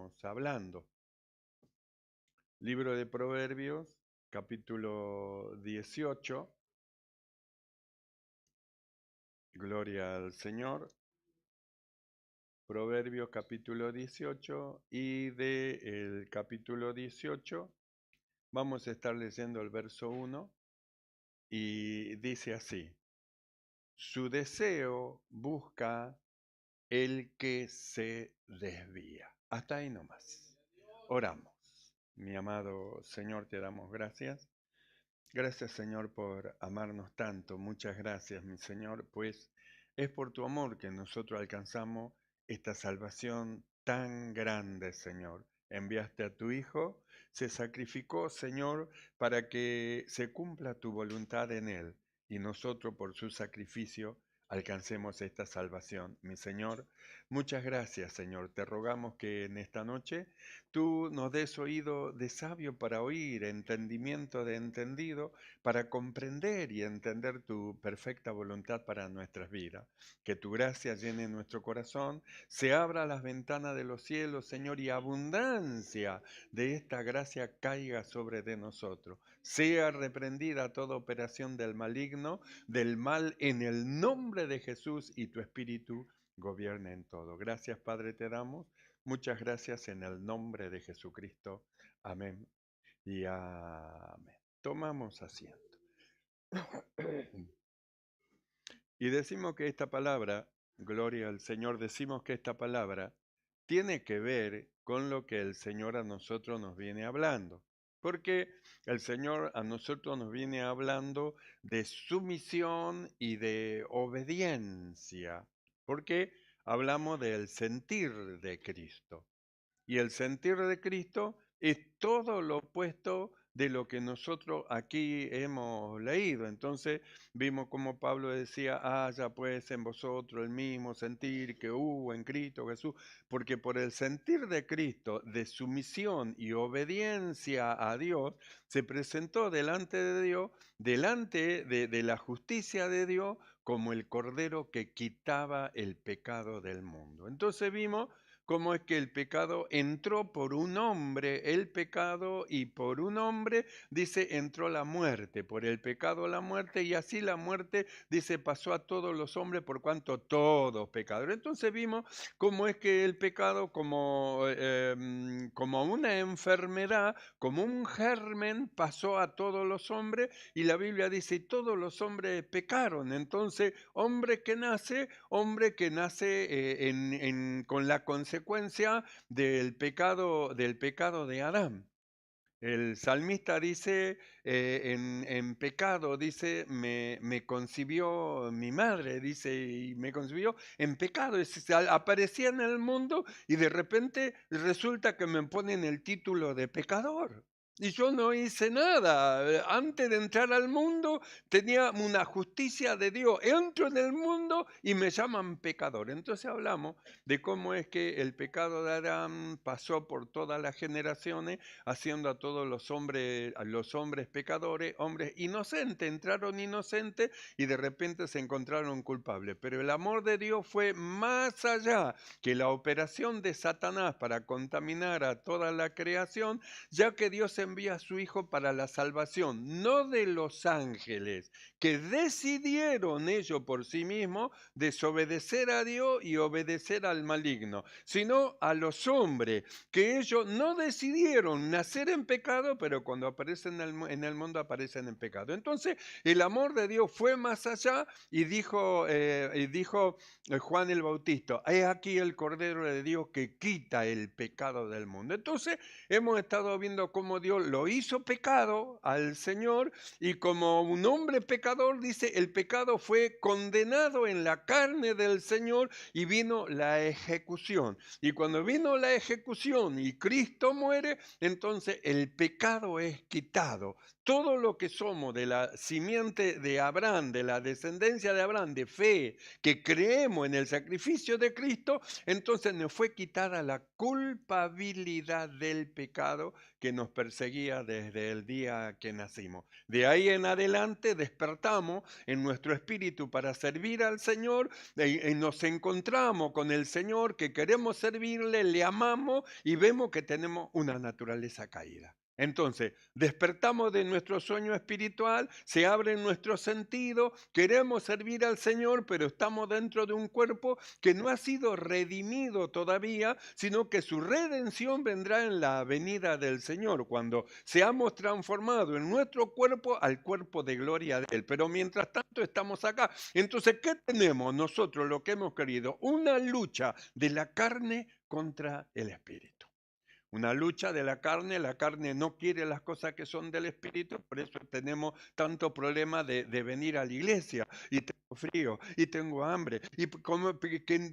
estamos hablando. Libro de Proverbios, capítulo 18. Gloria al Señor. Proverbios capítulo 18 y del capítulo 18 vamos a estar leyendo el verso 1 y dice así: su deseo busca el que se desvía. Hasta ahí nomás. Oramos. Mi amado Señor, te damos gracias. Gracias, Señor, por amarnos tanto. Muchas gracias, mi Señor, pues es por tu amor que nosotros alcanzamos esta salvación tan grande, Señor. Enviaste a tu Hijo, se sacrificó, Señor, para que se cumpla tu voluntad en él y nosotros por su sacrificio alcancemos esta salvación. Mi Señor, muchas gracias, Señor. Te rogamos que en esta noche tú nos des oído de sabio para oír, entendimiento de entendido para comprender y entender tu perfecta voluntad para nuestras vidas. Que tu gracia llene nuestro corazón, se abra las ventanas de los cielos, Señor, y abundancia de esta gracia caiga sobre de nosotros. Sea reprendida toda operación del maligno, del mal, en el nombre de Jesús, y tu Espíritu gobierne en todo. Gracias, Padre, te damos. Muchas gracias en el nombre de Jesucristo. Amén y amén. Tomamos asiento. Y decimos que esta palabra, gloria al Señor, decimos que esta palabra tiene que ver con lo que el Señor a nosotros nos viene hablando. Porque el Señor a nosotros nos viene hablando de sumisión y de obediencia. Porque hablamos del sentir de Cristo. Y el sentir de Cristo es todo lo opuesto de lo que nosotros aquí hemos leído. Entonces vimos como Pablo decía: haya pues en vosotros el mismo sentir que hubo en Cristo Jesús, porque por el sentir de Cristo, de sumisión y obediencia a Dios, se presentó delante de Dios, delante de la justicia de Dios, como el Cordero que quitaba el pecado del mundo. Entonces vimos cómo es que el pecado entró por un hombre, el pecado, y por un hombre, dice, entró la muerte, por el pecado la muerte, y así la muerte, dice, pasó a todos los hombres por cuanto todos pecadores. Entonces vimos cómo es que el pecado como una enfermedad, como un germen, pasó a todos los hombres, y la Biblia dice, todos los hombres pecaron. Entonces, hombre que nace con la consecuencia del pecado de Adán. El salmista dice, en pecado, dice, me concibió mi madre, dice, y me concibió en pecado. Aparecía en el mundo y de repente resulta que me ponen el título de pecador. Y yo no hice nada. Antes de entrar al mundo tenía una justicia de Dios. Entro en el mundo y me llaman pecador. Entonces hablamos de cómo es que el pecado de Adán pasó por todas las generaciones, haciendo a todos los hombres pecadores, hombres inocentes. Entraron inocentes y de repente se encontraron culpables. Pero el amor de Dios fue más allá que la operación de Satanás para contaminar a toda la creación, ya que Dios envía a su Hijo para la salvación, no de los ángeles, que decidieron ellos por sí mismos desobedecer a Dios y obedecer al maligno, sino a los hombres, que ellos no decidieron nacer en pecado, pero cuando aparecen en el mundo aparecen en pecado. Entonces el amor de Dios fue más allá y dijo Juan el Bautista: he aquí el Cordero de Dios que quita el pecado del mundo. Entonces hemos estado viendo cómo Dios lo hizo pecado al Señor, y como un hombre pecador, dice, el pecado fue condenado en la carne del Señor y vino la ejecución. Y cuando vino la ejecución y Cristo muere, entonces el pecado es quitado. todo lo que somos de la simiente de Abraham, de la descendencia de Abraham, de fe, que creemos en el sacrificio de Cristo, entonces nos fue quitada la culpabilidad del pecado que nos perseguía desde el día que nacimos. De ahí en adelante despertamos en nuestro espíritu para servir al Señor y nos encontramos con el Señor que queremos servirle, le amamos y vemos que tenemos una naturaleza caída. Entonces, despertamos de nuestro sueño espiritual, se abre nuestro sentido, queremos servir al Señor, pero estamos dentro de un cuerpo que no ha sido redimido todavía, sino que su redención vendrá en la venida del Señor, cuando seamos transformados en nuestro cuerpo al cuerpo de gloria de Él. Pero mientras tanto estamos acá. Entonces, ¿qué tenemos nosotros lo que hemos querido? Una lucha de la carne contra el espíritu. Una lucha de la carne no quiere las cosas que son del espíritu, por eso tenemos tanto problema de venir a la iglesia, y tengo frío, y tengo hambre, y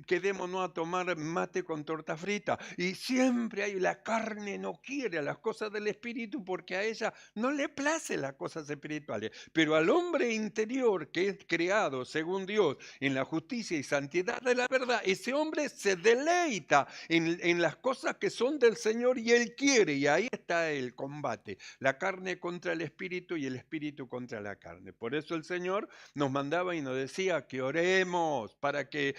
quedémonos a tomar mate con torta frita, y siempre hay, la carne no quiere las cosas del espíritu porque a ella no le place las cosas espirituales, pero al hombre interior que es creado según Dios en la justicia y santidad de la verdad, ese hombre se deleita en las cosas que son del Señor y Él quiere, y ahí está el combate, la carne contra el espíritu y el espíritu contra la carne. Por eso el Señor nos mandaba y nos decía que oremos para que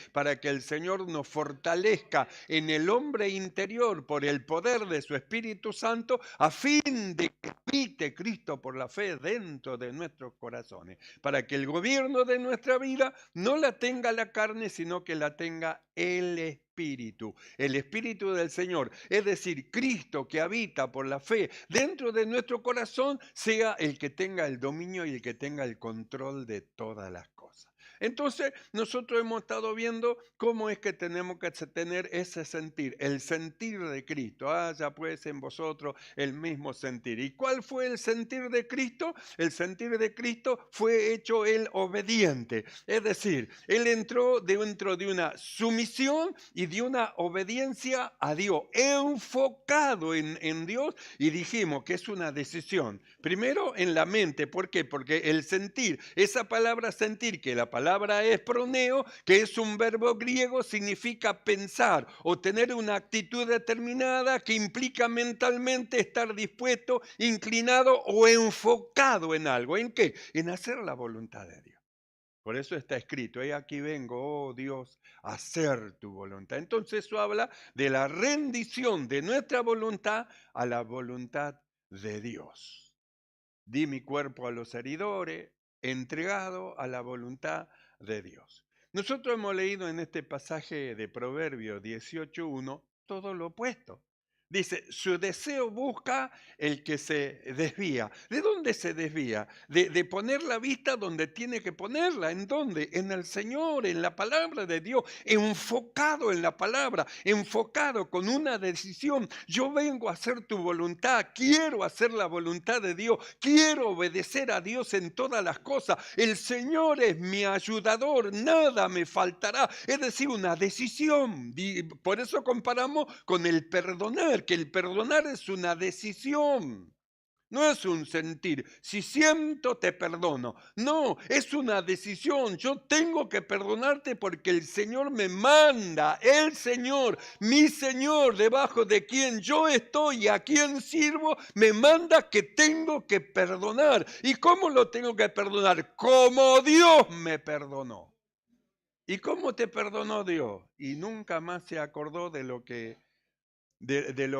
el Señor nos fortalezca en el hombre interior por el poder de su Espíritu Santo, a fin de que habite Cristo por la fe dentro de nuestros corazones, para que el gobierno de nuestra vida no la tenga la carne, sino que la tenga el Espíritu del Señor, es decir, Cristo que habita por la fe dentro de nuestro corazón, sea el que tenga el dominio y el que tenga el control de todas las cosas. Entonces, nosotros hemos estado viendo cómo es que tenemos que tener ese sentir, el sentir de Cristo. Haya pues en vosotros el mismo sentir. ¿Y cuál fue el sentir de Cristo? El sentir de Cristo fue hecho el obediente. Es decir, Él entró dentro de una sumisión y de una obediencia a Dios, enfocado en Dios, y dijimos que es una decisión. Primero en la mente, ¿por qué? Porque el sentir, esa palabra sentir, que la palabra es proneo, que es un verbo griego, significa pensar o tener una actitud determinada que implica mentalmente estar dispuesto, inclinado o enfocado en algo. ¿En qué? En hacer la voluntad de Dios. Por eso está escrito, he aquí vengo, oh Dios, a hacer tu voluntad. Entonces eso habla de la rendición de nuestra voluntad a la voluntad de Dios. Di mi cuerpo a los heridores, entregado a la voluntad de Dios. Nosotros hemos leído en este pasaje de Proverbios 18:1 todo lo opuesto. Dice, su deseo busca el que se desvía. ¿De dónde se desvía? De poner la vista donde tiene que ponerla. ¿En dónde? En el Señor, en la palabra de Dios, enfocado en la palabra, enfocado con una decisión. Yo vengo a hacer tu voluntad, quiero hacer la voluntad de Dios, quiero obedecer a Dios en todas las cosas. El Señor es mi ayudador, nada me faltará. Es decir, una decisión. Por eso comparamos con el perdonar, que el perdonar es una decisión. No es un sentir, si siento te perdono. No, es una decisión. Yo tengo que perdonarte porque el Señor me manda. El Señor, mi Señor, debajo de quien yo estoy y a quien sirvo, me manda que tengo que perdonar. ¿Y cómo lo tengo que perdonar? Como Dios me perdonó. ¿Y cómo te perdonó Dios? Y nunca más se acordó de lo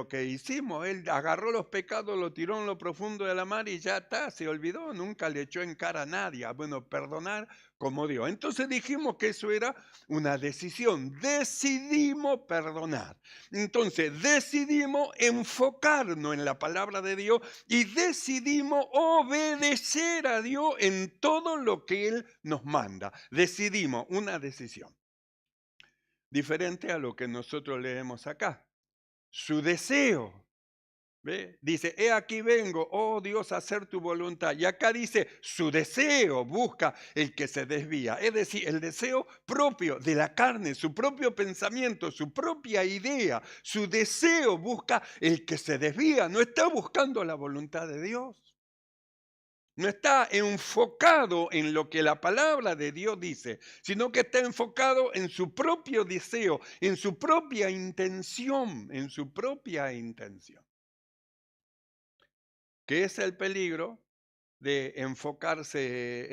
que hicimos. Él agarró los pecados, lo tiró en lo profundo de la mar y ya está, se olvidó, nunca le echó en cara a nadie. Bueno, perdonar como Dios. Entonces dijimos que eso era una decisión, decidimos perdonar. Entonces decidimos enfocarnos en la palabra de Dios y decidimos obedecer a Dios en todo lo que Él nos manda. Decidimos una decisión, diferente a lo que nosotros leemos acá. Su deseo, ¿ve? Dice, he aquí vengo, oh Dios, a hacer tu voluntad. Y acá dice, su deseo busca el que se desvía. Es decir, el deseo propio de la carne, su propio pensamiento, su propia idea, su deseo busca el que se desvía. No está buscando la voluntad de Dios. No está enfocado en lo que la palabra de Dios dice, sino que está enfocado en su propio deseo, en su propia intención, en su propia intención. ¿Qué es el peligro de enfocarse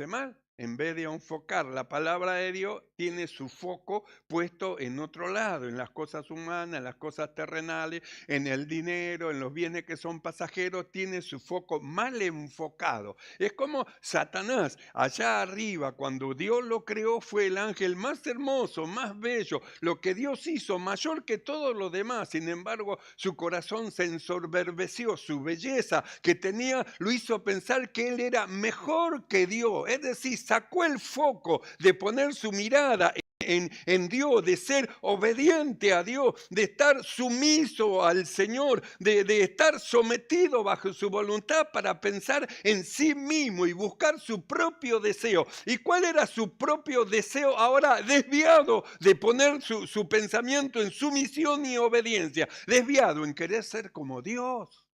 mal? En vez de enfocar la palabra de Dios, tiene su foco puesto en otro lado, en las cosas humanas, en las cosas terrenales, en el dinero, en los bienes que son pasajeros, tiene su foco mal enfocado. Es como Satanás, allá arriba, cuando Dios lo creó, fue el ángel más hermoso, más bello, lo que Dios hizo, mayor que todo lo demás. Sin embargo, su corazón se ensoberbeció, su belleza que tenía lo hizo pensar que él era mejor que Dios. Es decir, sacó el foco de poner su mirada en Dios, de ser obediente a Dios, de estar sumiso al Señor, de estar sometido bajo su voluntad para pensar en sí mismo y buscar su propio deseo. ¿Y cuál era su propio deseo ahora? Desviado de poner su pensamiento en sumisión y obediencia, desviado en querer ser como Dios.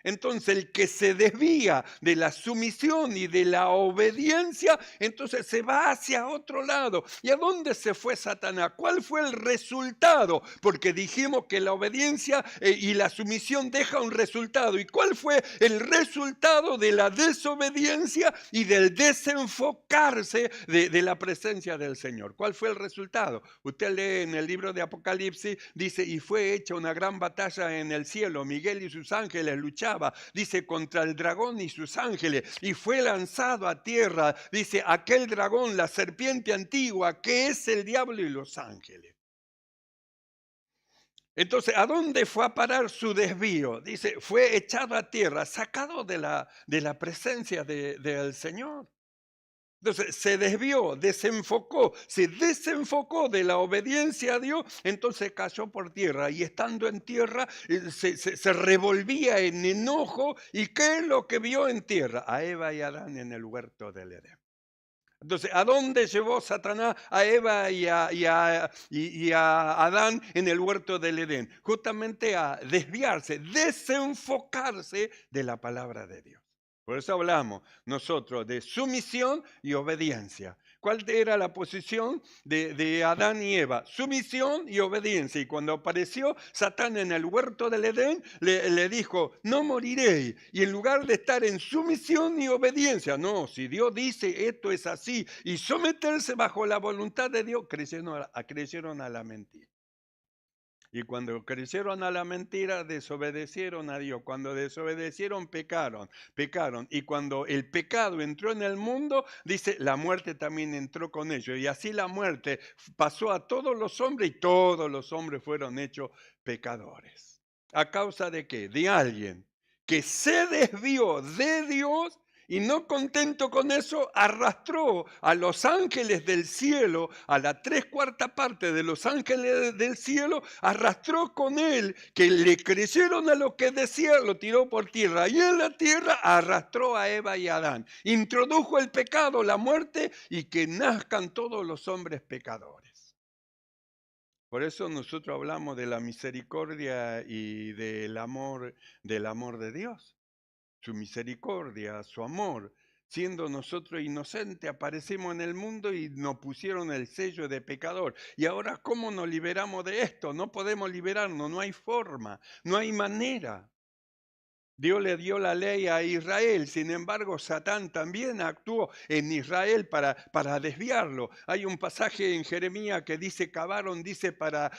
Entonces el que se desvía de la sumisión y de la obediencia, entonces se va hacia otro lado. ¿Y a dónde se fue Satanás? ¿Cuál fue el resultado? Porque dijimos que la obediencia y la sumisión deja un resultado. ¿Y cuál fue el resultado de la desobediencia y del desenfocarse de la presencia del Señor? ¿Cuál fue el resultado? Usted lee en el libro de Apocalipsis, dice, y fue hecha una gran batalla en el cielo. Miguel y sus ángeles luchaban, dice, contra el dragón y sus ángeles, y fue lanzado a tierra, dice, aquel dragón, la serpiente antigua, que es el diablo y los ángeles. Entonces, ¿a dónde fue a parar su desvío? Dice, fue echado a tierra, sacado de la presencia del Señor. Entonces se desvió, se desenfocó de la obediencia a Dios, entonces cayó por tierra y estando en tierra se revolvía en enojo. ¿Y qué es lo que vio en tierra? A Eva y Adán en el huerto del Edén. Entonces, ¿a dónde llevó Satanás a Eva y a Adán en el huerto del Edén? Justamente a desviarse, desenfocarse de la palabra de Dios. Por eso hablamos nosotros de sumisión y obediencia. ¿Cuál era la posición de Adán y Eva? Sumisión y obediencia. Y cuando apareció Satán en el huerto del Edén, le dijo, no moriréis. Y en lugar de estar en sumisión y obediencia, no, si Dios dice esto es así, y someterse bajo la voluntad de Dios, crecieron a la mentira. Y cuando crecieron a la mentira, desobedecieron a Dios. Cuando desobedecieron, pecaron. Y cuando el pecado entró en el mundo, dice, la muerte también entró con ellos. Y así la muerte pasó a todos los hombres y todos los hombres fueron hechos pecadores. ¿A causa de qué? De alguien que se desvió de Dios y no contento con eso, arrastró a los ángeles del cielo, a la 3/4 parte de los ángeles del cielo, arrastró con él, que le creyeron a lo que decía, lo tiró por tierra. Y en la tierra arrastró a Eva y a Adán. Introdujo el pecado, la muerte, y que nazcan todos los hombres pecadores. Por eso nosotros hablamos de la misericordia y del amor de Dios. Su misericordia, su amor. Siendo nosotros inocentes, aparecimos en el mundo y nos pusieron el sello de pecador. Y ahora, ¿cómo nos liberamos de esto? No podemos liberarnos, no hay forma, no hay manera. Dios le dio la ley a Israel, sin embargo Satán también actuó en Israel para desviarlo. Hay un pasaje en Jeremías que dice, cavaron, dice, para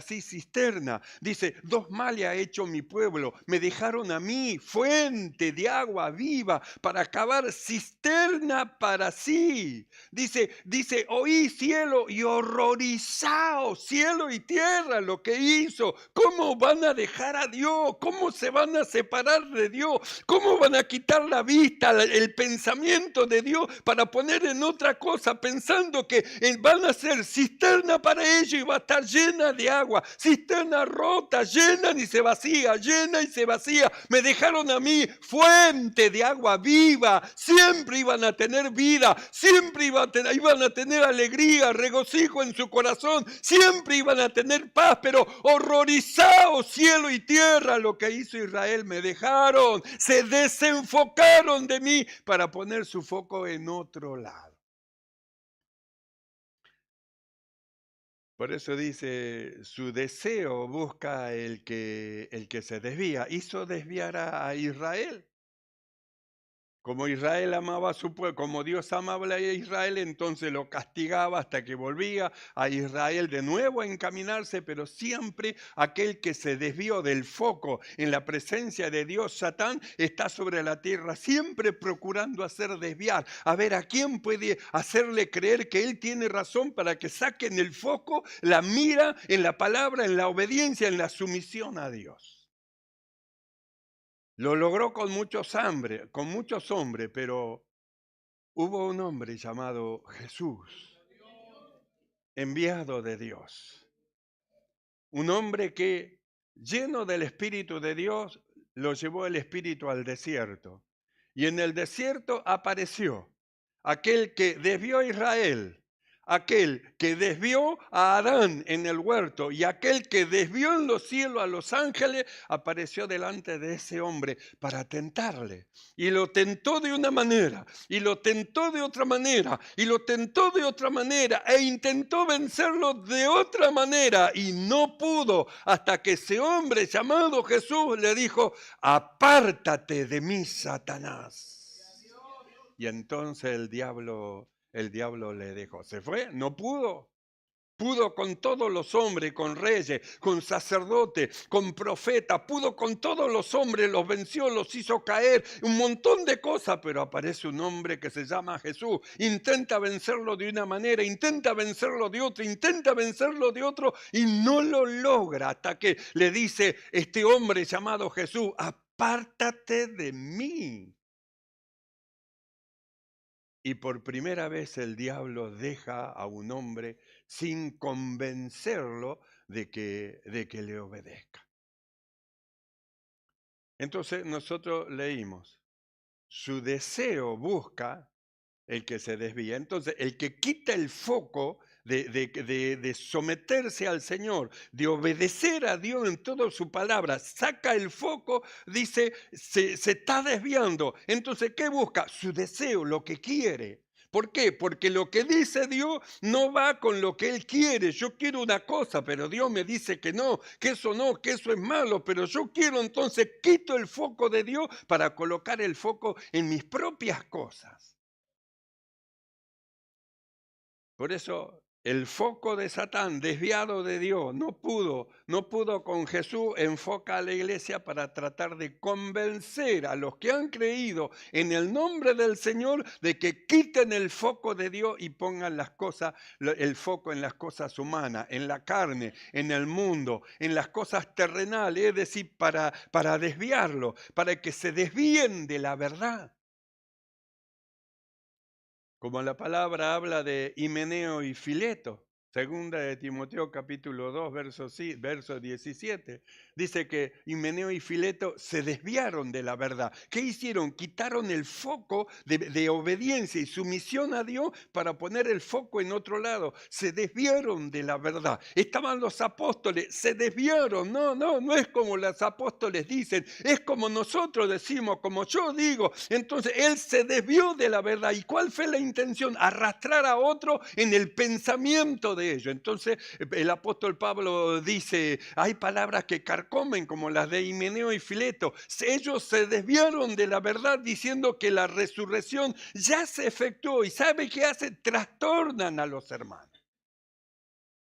sí cisterna. Dice, 2 males ha hecho mi pueblo, me dejaron a mí fuente de agua viva para cavar cisterna para sí. Dice, oí cielo y horrorizaos, cielo y tierra, lo que hizo. ¿Cómo van a dejar a Dios? ¿Cómo se van a separar de Dios? ¿Cómo van a quitar la vista, el pensamiento de Dios para poner en otra cosa, pensando que van a ser cisterna para ellos y va a estar llena de agua? Cisterna rota, llena y se vacía, llena y se vacía. Me dejaron a mí fuente de agua viva. Siempre iban a tener vida, siempre iban a tener alegría, regocijo en su corazón, siempre iban a tener paz, pero horrorizados cielo y tierra lo que hizo Israel. Israel me dejaron, se desenfocaron de mí para poner su foco en otro lado. Por eso dice, su deseo busca el que se desvía. Hizo desviar a Israel. Como Israel amaba a su pueblo, como Dios amaba a Israel, entonces lo castigaba hasta que volvía a Israel de nuevo a encaminarse, pero siempre aquel que se desvió del foco en la presencia de Dios, Satán, está sobre la tierra, siempre procurando hacer desviar, a ver a quién puede hacerle creer que él tiene razón para que saquen el foco, la mira en la palabra, en la obediencia, en la sumisión a Dios. Lo logró con muchos hombres, pero hubo un hombre llamado Jesús, enviado de Dios. Un hombre que, lleno del Espíritu de Dios, lo llevó el Espíritu al desierto. Y en el desierto apareció aquel que desvió a Israel, aquel que desvió a Adán en el huerto y aquel que desvió en los cielos a los ángeles, apareció delante de ese hombre para tentarle. Y lo tentó de una manera, y lo tentó de otra manera, y lo tentó de otra manera, e intentó vencerlo de otra manera, y no pudo, hasta que ese hombre llamado Jesús le dijo, apártate de mí, Satanás. Y entonces el diablo le dejó. Se fue, no pudo. Pudo con todos los hombres, con reyes, con sacerdotes, con profetas, pudo con todos los hombres, los venció, los hizo caer, un montón de cosas, pero aparece un hombre que se llama Jesús, intenta vencerlo de una manera, intenta vencerlo de otra, intenta vencerlo de otro y no lo logra hasta que le dice este hombre llamado Jesús, apártate de mí. Y por primera vez el diablo deja a un hombre sin convencerlo de que le obedezca. Entonces nosotros leímos, su deseo busca el que se desvía. Entonces, el que quita el foco de someterse al Señor, de obedecer a Dios en toda su palabra, saca el foco, dice, se está desviando. Entonces, ¿qué busca? Su deseo, lo que quiere. ¿Por qué? Porque lo que dice Dios no va con lo que Él quiere. Yo quiero una cosa, pero Dios me dice que no, que eso es malo, pero yo quiero, entonces quito el foco de Dios para colocar el foco en mis propias cosas. Por eso el foco de Satán, desviado de Dios, no pudo con Jesús, enfoca a la iglesia para tratar de convencer a los que han creído en el nombre del Señor de que quiten el foco de Dios y pongan las cosas, el foco en las cosas humanas, en la carne, en el mundo, en las cosas terrenales, es decir, para desviarlo, para que se desvíen de la verdad. Como la palabra habla de Himeneo y Fileto, segunda de Timoteo capítulo 2, verso 17, dice que Himeneo y Fileto se desviaron de la verdad. ¿Qué hicieron? Quitaron el foco de obediencia y sumisión a Dios para poner el foco en otro lado. Se desviaron de la verdad. Estaban los apóstoles, se desviaron. No es como los apóstoles dicen, es como nosotros decimos, como yo digo. Entonces él se desvió de la verdad. ¿Y cuál fue la intención? Arrastrar a otro en el pensamiento de ellos. Entonces el apóstol Pablo dice, hay palabras que carcomen como las de Himeneo y Fileto. Ellos se desviaron de la verdad diciendo que la resurrección ya se efectuó. ¿Y sabe qué hace? Trastornan a los hermanos.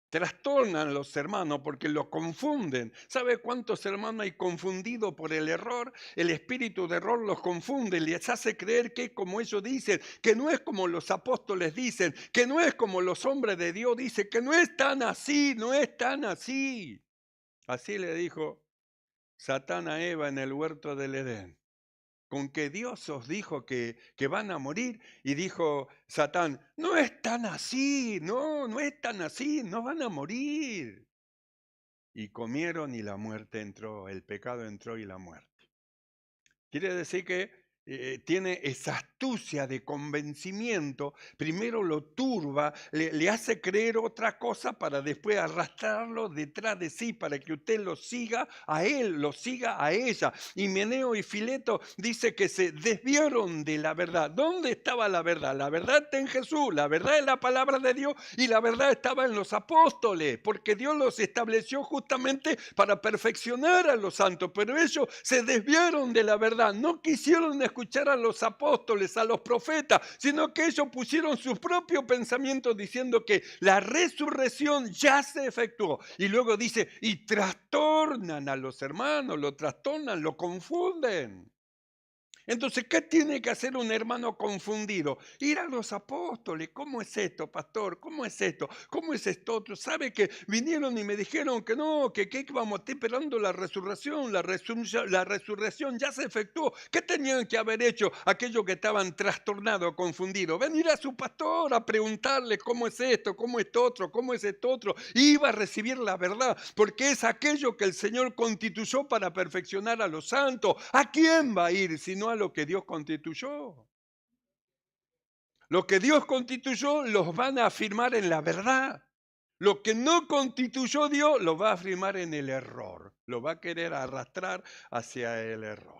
Trastornan los hermanos porque los confunden. ¿Sabe cuántos hermanos hay confundidos por el error? El espíritu de error los confunde, les hace creer que es como ellos dicen, que no es como los apóstoles dicen, que no es como los hombres de Dios dicen, que no es tan así, no es tan así. Así le dijo Satán a Eva en el huerto del Edén. Con que Dios os dijo que van a morir. Y dijo Satán, no es tan así, no es tan así, no van a morir. Y comieron y la muerte entró, el pecado entró y la muerte. Quiere decir que tiene esa astucia de convencimiento, primero lo turba, le hace creer otra cosa para después arrastrarlo detrás de sí, para que usted lo siga a él, lo siga a ella. Himeneo y Fileto dice que se desviaron de la verdad. ¿Dónde estaba la verdad? La verdad está en Jesús, la verdad es la palabra de Dios y la verdad estaba en los apóstoles, porque Dios los estableció justamente para perfeccionar a los santos, pero ellos se desviaron de la verdad, no quisieron escuchar a los apóstoles, a los profetas, sino que ellos pusieron sus propios pensamientos diciendo que la resurrección ya se efectuó. Y luego dice, y trastornan a los hermanos, lo trastornan, lo confunden. Entonces, ¿qué tiene que hacer un hermano confundido? Ir a los apóstoles. ¿Cómo es esto, pastor? ¿Cómo es esto? ¿Cómo es esto otro? ¿Sabe que vinieron y me dijeron que no, que vamos a estar esperando la resurrección? La resurrección ya se efectuó. ¿Qué tenían que haber hecho aquellos que estaban trastornados, confundidos? Venir a su pastor a preguntarle cómo es esto, cómo es esto otro, cómo es esto otro. Iba a recibir la verdad, porque es aquello que el Señor constituyó para perfeccionar a los santos. ¿A quién va a ir sino a lo que Dios constituyó? Lo que Dios constituyó los van a afirmar en la verdad. Lo que no constituyó Dios lo va a afirmar en el error. Lo va a querer arrastrar hacia el error.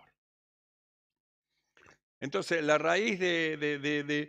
Entonces, la raíz de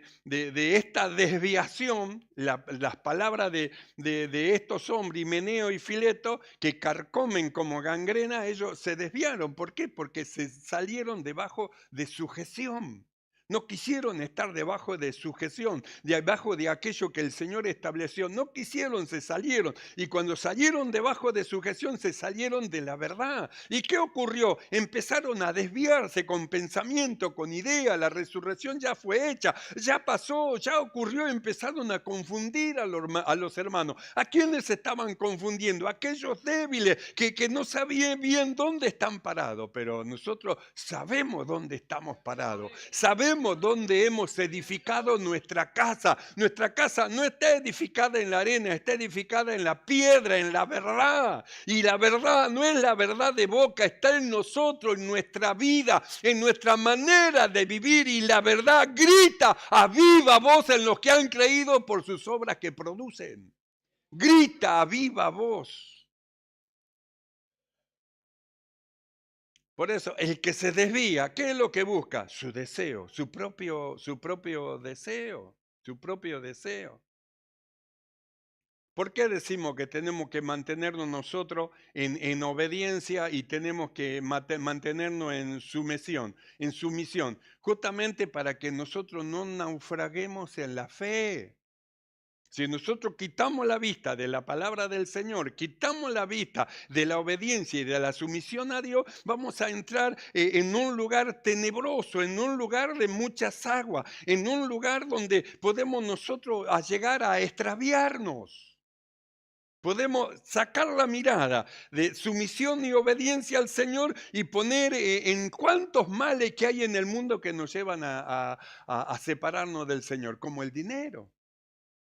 esta desviación, las palabras de estos hombres, Himeneo y Fileto, que carcomen como gangrena, ellos se desviaron. ¿Por qué? Porque se salieron debajo de sujeción. No quisieron estar debajo de sujeción, debajo de aquello que el Señor estableció. No quisieron, se salieron. Y cuando salieron debajo de sujeción, se salieron de la verdad. ¿Y qué ocurrió? Empezaron a desviarse con pensamiento, con idea. La resurrección ya fue hecha, ya pasó, ya ocurrió. Empezaron a confundir a los hermanos. ¿A quiénes estaban confundiendo? Aquellos débiles que no sabían bien dónde están parados. Pero nosotros sabemos dónde estamos parados. Sabemos dónde hemos edificado nuestra casa. Nuestra casa no está edificada en la arena, está edificada en la piedra, en la verdad. Y la verdad no es la verdad de boca, está en nosotros, en nuestra vida, en nuestra manera de vivir. Y la verdad grita a viva voz en los que han creído por sus obras que producen. Grita a viva voz. Por eso, el que se desvía, ¿qué es lo que busca? Su deseo, su propio deseo, su propio deseo. ¿Por qué decimos que tenemos que mantenernos nosotros en obediencia y tenemos que mantenernos en sumisión? Justamente para que nosotros no naufraguemos en la fe. Si nosotros quitamos la vista de la palabra del Señor, quitamos la vista de la obediencia y de la sumisión a Dios, vamos a entrar en un lugar tenebroso, en un lugar de muchas aguas, en un lugar donde podemos nosotros llegar a extraviarnos. Podemos sacar la mirada de sumisión y obediencia al Señor y poner en cuántos males que hay en el mundo que nos llevan a separarnos del Señor, como el dinero.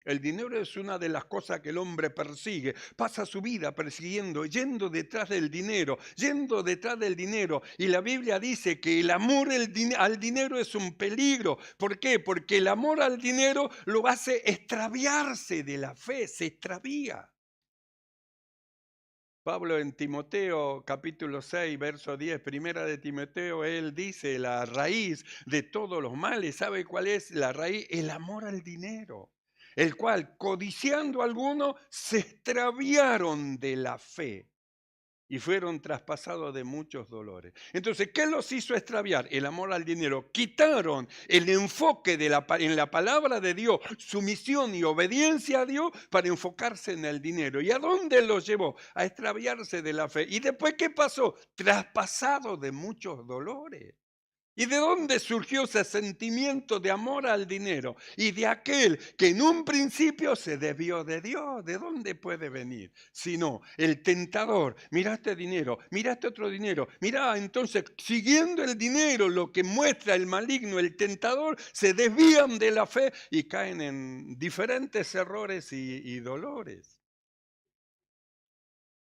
El dinero es una de las cosas que el hombre persigue. Pasa su vida persiguiendo, yendo detrás del dinero, yendo detrás del dinero. Y la Biblia dice que el amor al dinero es un peligro. ¿Por qué? Porque el amor al dinero lo hace extraviarse de la fe, se extravía. Pablo en Timoteo capítulo 6, verso 10, primera de Timoteo, él dice la raíz de todos los males. ¿Sabe cuál es la raíz? El amor al dinero, el cual, codiciando algunos, se extraviaron de la fe y fueron traspasados de muchos dolores. Entonces, ¿qué los hizo extraviar? El amor al dinero. Quitaron el enfoque en la palabra de Dios, sumisión y obediencia a Dios para enfocarse en el dinero. ¿Y a dónde los llevó? A extraviarse de la fe. ¿Y después qué pasó? Traspasado de muchos dolores. ¿Y de dónde surgió ese sentimiento de amor al dinero? Y de aquel que en un principio se desvió de Dios. ¿De dónde puede venir? Sino el tentador. Mira este dinero, mira este otro dinero. Mira, entonces, siguiendo el dinero, lo que muestra el maligno, el tentador, se desvían de la fe y caen en diferentes errores y dolores.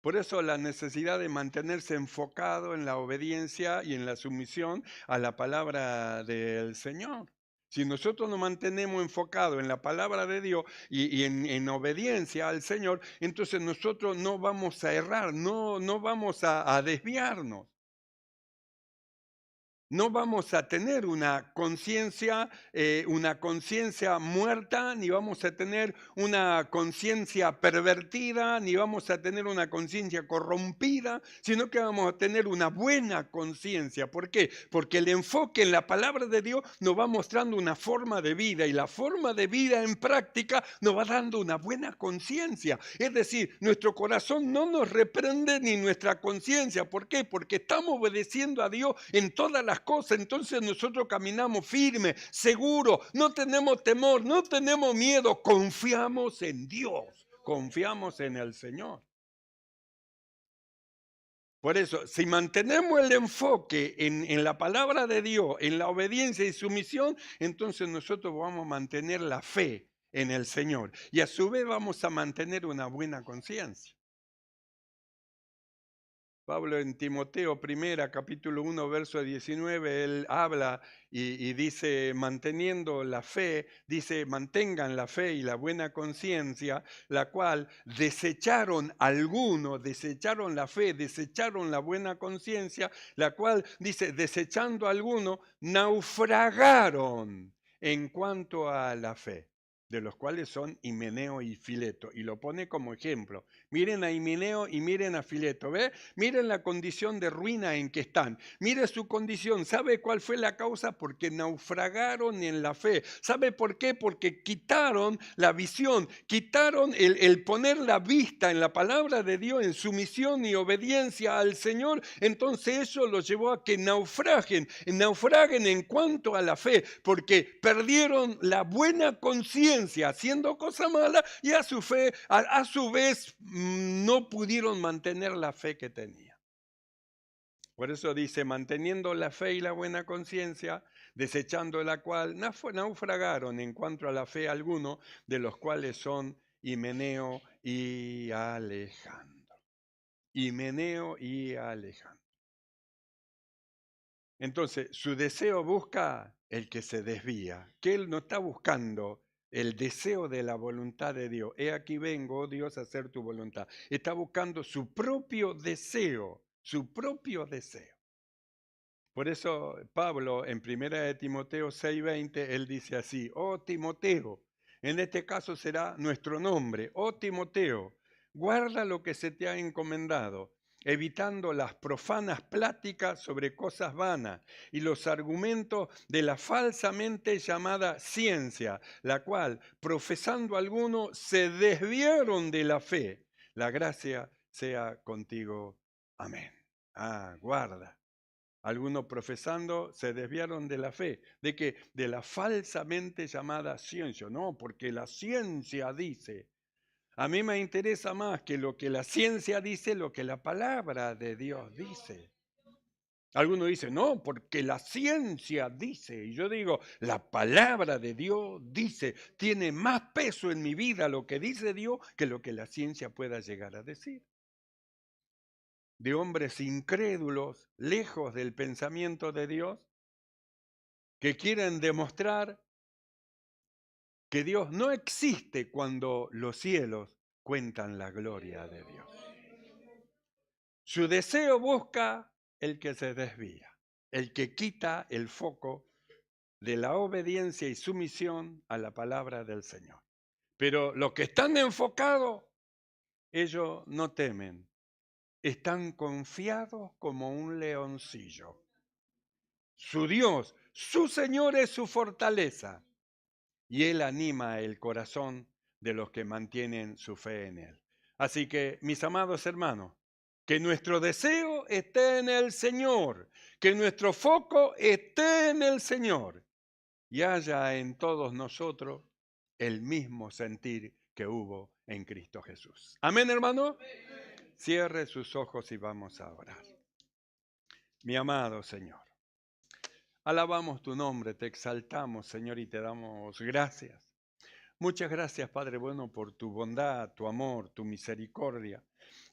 Por eso la necesidad de mantenerse enfocado en la obediencia y en la sumisión a la palabra del Señor. Si nosotros nos mantenemos enfocados en la palabra de Dios y en obediencia al Señor, entonces nosotros no vamos a errar, no vamos a desviarnos. No vamos a tener una conciencia muerta, ni vamos a tener una conciencia pervertida, ni vamos a tener una conciencia corrompida, sino que vamos a tener una buena conciencia. ¿Por qué? Porque el enfoque en la palabra de Dios nos va mostrando una forma de vida y la forma de vida en práctica nos va dando una buena conciencia. Es decir, nuestro corazón no nos reprende ni nuestra conciencia. ¿Por qué? Porque estamos obedeciendo a Dios en todas las cosas. Entonces nosotros caminamos firme, seguro, no tenemos temor, no tenemos miedo, confiamos en Dios, confiamos en el Señor. Por eso, si mantenemos el enfoque en la palabra de Dios, en la obediencia y sumisión, entonces nosotros vamos a mantener la fe en el Señor y a su vez vamos a mantener una buena conciencia. Pablo en Timoteo primera, capítulo 1, verso 19, él habla y dice, manteniendo la fe, dice, mantengan la fe y la buena conciencia, la cual desecharon algunos, desecharon la fe, desecharon la buena conciencia, la cual, dice, desechando algunos, naufragaron en cuanto a la fe, de los cuales son Himeneo y Fileto, y lo pone como ejemplo. Miren a Himeneo y miren a Fileto, ¿ve? Miren la condición de ruina en que están. Mire su condición. ¿Sabe cuál fue la causa? Porque naufragaron en la fe. ¿Sabe por qué? Porque quitaron la visión, quitaron el poner la vista en la palabra de Dios, en sumisión y obediencia al Señor. Entonces eso los llevó a que naufraguen en cuanto a la fe, porque perdieron la buena conciencia haciendo cosas malas y a su vez no pudieron mantener la fe que tenían. Por eso dice, manteniendo la fe y la buena conciencia, desechando la cual naufragaron en cuanto a la fe alguno, de los cuales son Himeneo y Alejandro. Himeneo y Alejandro. Entonces, su deseo busca el que se desvía, que él no está buscando el deseo de la voluntad de Dios. He aquí vengo, oh Dios, a hacer tu voluntad. Está buscando su propio deseo, su propio deseo. Por eso Pablo en 1 de Timoteo 6:20, él dice así, oh Timoteo, en este caso será nuestro nombre, oh Timoteo, guarda lo que se te ha encomendado, evitando las profanas pláticas sobre cosas vanas y los argumentos de la falsamente llamada ciencia, la cual, profesando algunos, se desviaron de la fe. La gracia sea contigo. Amén. Guarda. Algunos profesando se desviaron de la fe. ¿De qué? De la falsamente llamada ciencia. No, porque la ciencia dice. A mí me interesa más que lo que la ciencia dice, lo que la palabra de Dios dice. Algunos dicen, no, porque la ciencia dice. Y yo digo, la palabra de Dios dice. Tiene más peso en mi vida lo que dice Dios que lo que la ciencia pueda llegar a decir. De hombres incrédulos, lejos del pensamiento de Dios, que quieren demostrar que Dios no existe cuando los cielos cuentan la gloria de Dios. Su deseo busca el que se desvía, el que quita el foco de la obediencia y sumisión a la palabra del Señor. Pero los que están enfocados, ellos no temen, están confiados como un leoncillo. Su Dios, su Señor es su fortaleza. Y Él anima el corazón de los que mantienen su fe en Él. Así que, mis amados hermanos, que nuestro deseo esté en el Señor, que nuestro foco esté en el Señor y haya en todos nosotros el mismo sentir que hubo en Cristo Jesús. Amén, hermano. Cierre sus ojos y vamos a orar. Mi amado Señor, alabamos tu nombre, te exaltamos, Señor, y te damos gracias. Muchas gracias, Padre bueno, por tu bondad, tu amor, tu misericordia.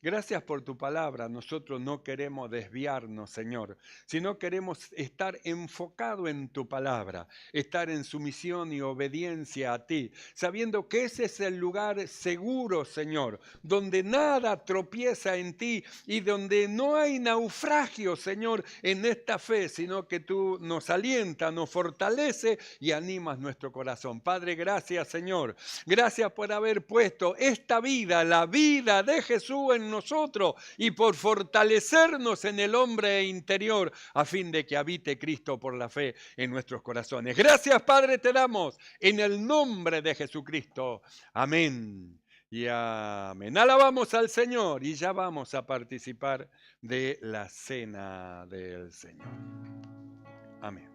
Gracias por tu palabra. Nosotros no queremos desviarnos, Señor, sino queremos estar enfocado en tu palabra, estar en sumisión y obediencia a ti, sabiendo que ese es el lugar seguro, Señor, donde nada tropieza en ti y donde no hay naufragio, Señor, en esta fe, sino que tú nos alientas, nos fortalece y animas nuestro corazón. Padre, gracias, Señor. Gracias por haber puesto esta vida, la vida de Jesús en nosotros y por fortalecernos en el hombre interior a fin de que habite Cristo por la fe en nuestros corazones. Gracias, Padre, te damos en el nombre de Jesucristo. Amén. Y amén. Alabamos al Señor y ya vamos a participar de la cena del Señor. Amén.